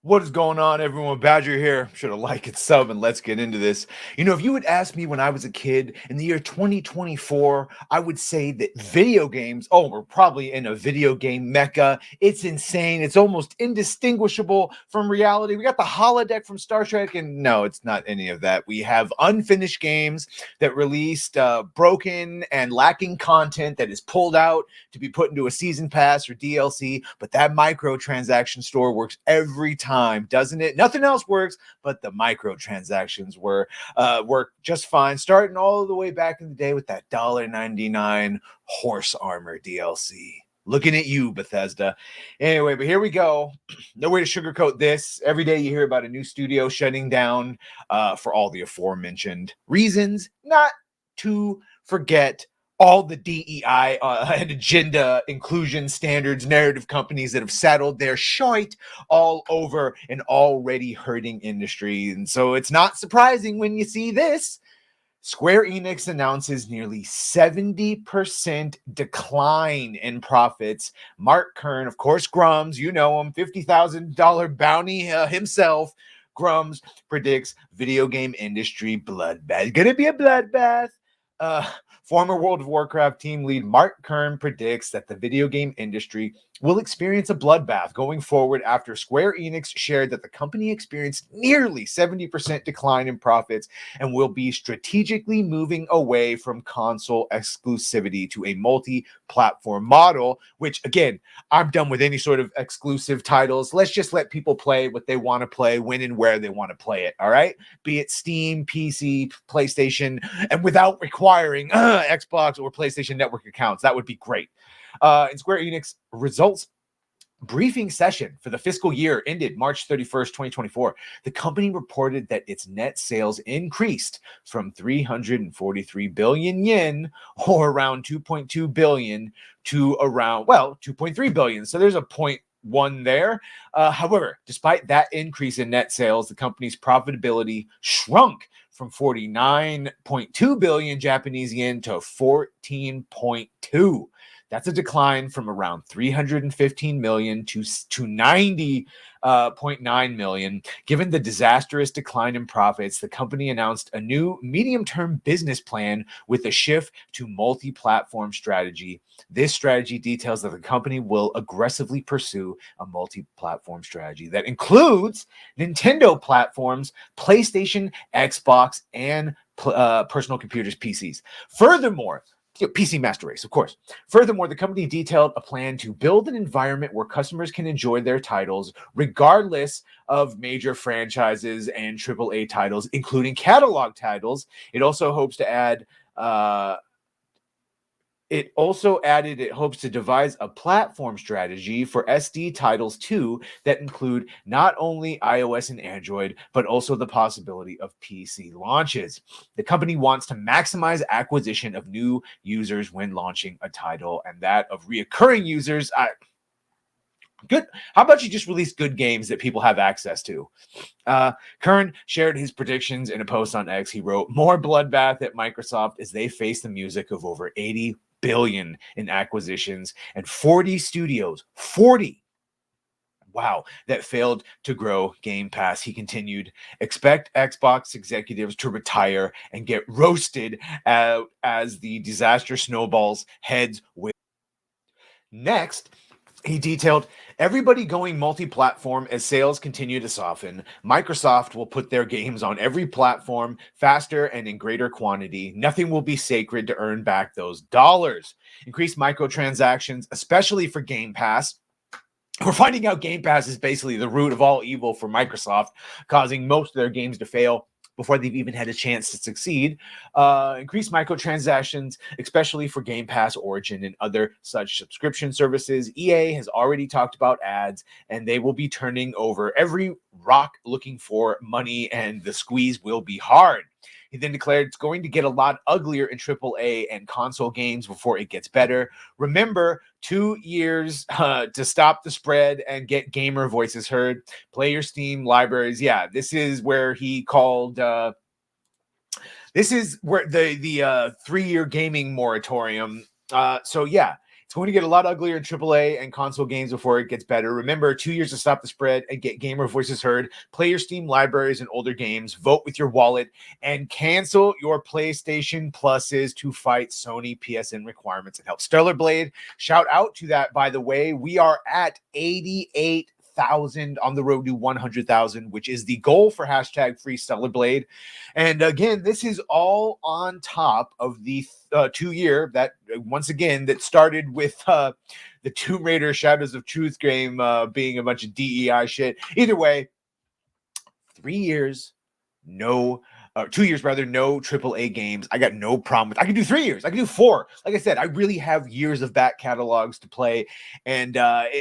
What is going on, everyone? Badger here. Should have liked and sub, and let's get into this. If you would ask me when I was a kid in the year 2024, I would say that video games, we're probably in a video game mecca. It's insane. It's almost indistinguishable from reality. We got the holodeck from Star Trek, and no, it's not any of that. We have unfinished games that released broken and lacking content that is pulled out to be put into a season pass or DLC, but that microtransaction store works every time, doesn't it? Nothing else works, but the microtransactions work just fine, starting all the way back in the day with that $1.99 horse armor DLC. Looking at you, Bethesda. Anyway, but here we go. No way to sugarcoat this. Every day you hear about a new studio shutting down for all the aforementioned reasons, not to forget all the DEI and agenda, inclusion standards, narrative companies that have saddled their shite all over an already hurting industry. And so it's not surprising when you see this. Square Enix announces nearly 70% decline in profits. Mark Kern, of course, Grummz, you know him, $50,000 bounty himself. Grummz predicts video game industry bloodbath. Gonna be a bloodbath. Former World of Warcraft team lead Mark Kern predicts that the video game industry will experience a bloodbath going forward after Square Enix shared that the company experienced nearly 70% decline in profits and will be strategically moving away from console exclusivity to a multi-platform model, which, again, I'm done with any sort of exclusive titles. Let's just let people play what they want to play, when and where they want to play it, all right? Be it Steam, PC, PlayStation, and without requiring Xbox or PlayStation Network accounts. That would be great. In Square Enix results briefing session for the fiscal year ended March 31st, 2024, the company reported that its net sales increased from 343 billion yen, or around 2.2 billion, to around, 2.3 billion. So there's a 0.1 there. However, despite that increase in net sales, the company's profitability shrunk from 49.2 billion Japanese yen to 14.2. That's a decline from around 315 million to 90.9 million. Given the disastrous decline in profits, the company announced a new medium-term business plan with a shift to multi-platform strategy. This strategy details that the company will aggressively pursue a multi-platform strategy that includes Nintendo platforms, PlayStation, Xbox, and personal computers, PCs. Furthermore, PC Master Race, of course. Furthermore, the company detailed a plan to build an environment where customers can enjoy their titles regardless of major franchises and AAA titles, including catalog titles. It also hopes to add it hopes to devise a platform strategy for SD titles too that include not only iOS and Android, but also the possibility of PC launches. The company wants to maximize acquisition of new users when launching a title, and that of reoccurring users. Good. How about you just release good games that people have access to? Kern shared his predictions in a post on X. He wrote, "More bloodbath at Microsoft as they face the music of over 80 billion in acquisitions and 40 studios, 40, wow, that failed to grow Game Pass." He continued, "Expect Xbox executives to retire and get roasted as the disaster snowballs heads with." Next, he detailed, "Everybody going multi-platform as sales continue to soften. Microsoft will put their games on every platform faster and in greater quantity. Nothing will be sacred to earn back those dollars. Increased microtransactions, especially for Game Pass." We're finding out Game Pass is basically the root of all evil for Microsoft, causing most of their games to fail before they've even had a chance to succeed. Increased microtransactions, especially for Game Pass, Origin, and other such subscription services. EA has already talked about ads, and they will be turning over every rock looking for money, and the squeeze will be hard. He then declared it's going to get a lot uglier in AAA and console games before it gets better. Remember, 2 years to stop the spread and get gamer voices heard. Play your Steam libraries. Yeah, this is where he called... this is where the 3-year gaming moratorium. So yeah, it's It's going to get a lot uglier in AAA and console games before it gets better. Remember, 2 years to stop the spread and get gamer voices heard. Play your Steam libraries and older games. Vote with your wallet and cancel your PlayStation Pluses to fight Sony PSN requirements and help Stellar Blade. Shout out to that, by the way. We are at 88,000 on the road to 100,000, which is the goal for hashtag Free Stellar Blade. And again, this is all on top of the 2 year that once again that started with the Tomb Raider Shadows of Truth game being a bunch of DEI shit. Either way, 3 years, no 2 years rather, no AAA games. I got no problem with. I can do 3 years. I can do 4. Like I said, I really have years of back catalogs to play, and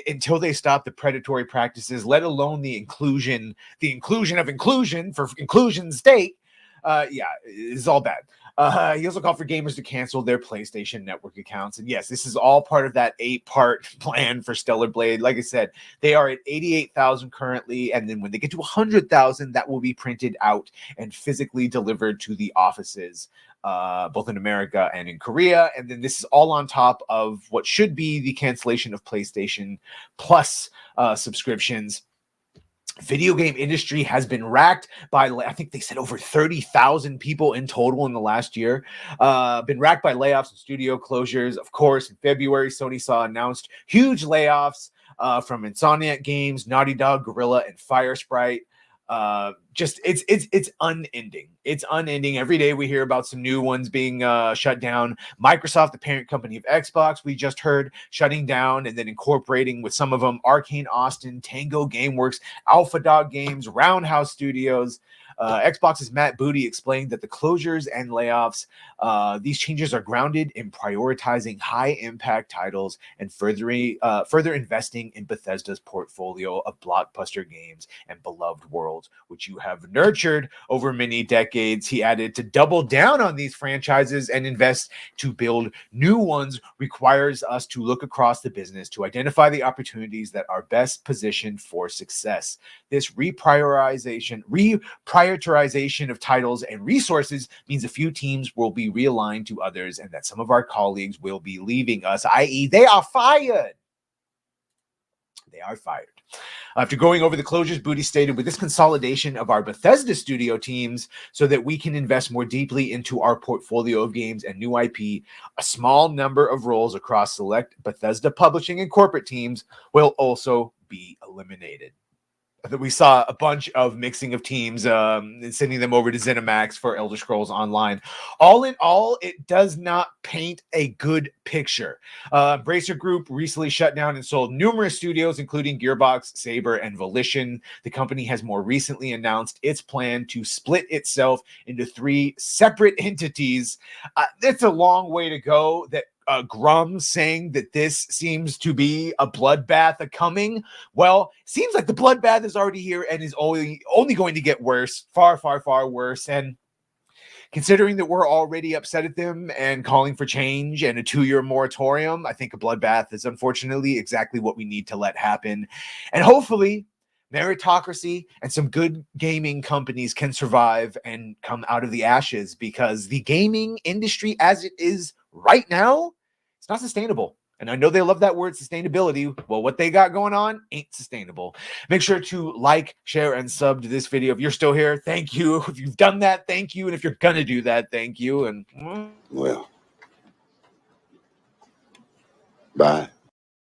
until they stop the predatory practices, let alone the inclusion of inclusion for inclusion's sake, yeah, it's all bad. He also called for gamers to cancel their PlayStation Network accounts. And yes, this is all part of that 8-part plan for Stellar Blade. Like I said, they are at 88,000 currently. And then when they get to 100,000, that will be printed out and physically delivered to the offices, both in America and in Korea. And then this is all on top of what should be the cancellation of PlayStation Plus subscriptions. Video game industry has been racked by, I think they said over 30,000 people in total in the last year. Been racked by layoffs and studio closures. Of course, in February, Sony saw announced huge layoffs from Insomniac Games, Naughty Dog, Gorilla, and Firesprite. Just it's unending. It's unending. Every day we hear about some new ones being shut down. Microsoft, the parent company of Xbox, we just heard shutting down and then incorporating with some of them Arcane Austin, Tango Gameworks, Alpha Dog Games, Roundhouse Studios. Xbox's Matt Booty explained that the closures and layoffs, these changes are grounded in prioritizing high-impact titles and further investing in Bethesda's portfolio of blockbuster games and beloved worlds, which you have nurtured over many decades. He added to double down on these franchises and invest to build new ones requires us to look across the business to identify the opportunities that are best positioned for success. This reprioritization of titles and resources means a few teams will be realigned to others and that some of our colleagues will be leaving us, i.e. they are fired. They are fired. After going over the closures, Booty stated, with this consolidation of our Bethesda studio teams so that we can invest more deeply into our portfolio of games and new IP, a small number of roles across select Bethesda publishing and corporate teams will also be eliminated. That we saw a bunch of mixing of teams and sending them over to ZeniMax for Elder Scrolls Online. All in all, it does not paint a good picture. Bracer Group recently shut down and sold numerous studios, including Gearbox, Saber, and Volition. The company has more recently announced its plan to split itself into 3 separate entities. That's a long way to go. That Grummz saying that this seems to be a bloodbath coming. Well, seems like the bloodbath is already here and is only going to get worse, far, far, far worse. And considering that we're already upset at them and calling for change and a 2-year moratorium, I think a bloodbath is unfortunately exactly what we need to let happen. And hopefully meritocracy and some good gaming companies can survive and come out of the ashes, because the gaming industry as it is right now, it's not sustainable. And I know they love that word, sustainability. Well, what they got going on ain't sustainable. Make sure to like, share, and sub to this video. If you're still here, thank you. If you've done that, thank you. And if you're going to do that, thank you. And well, bye.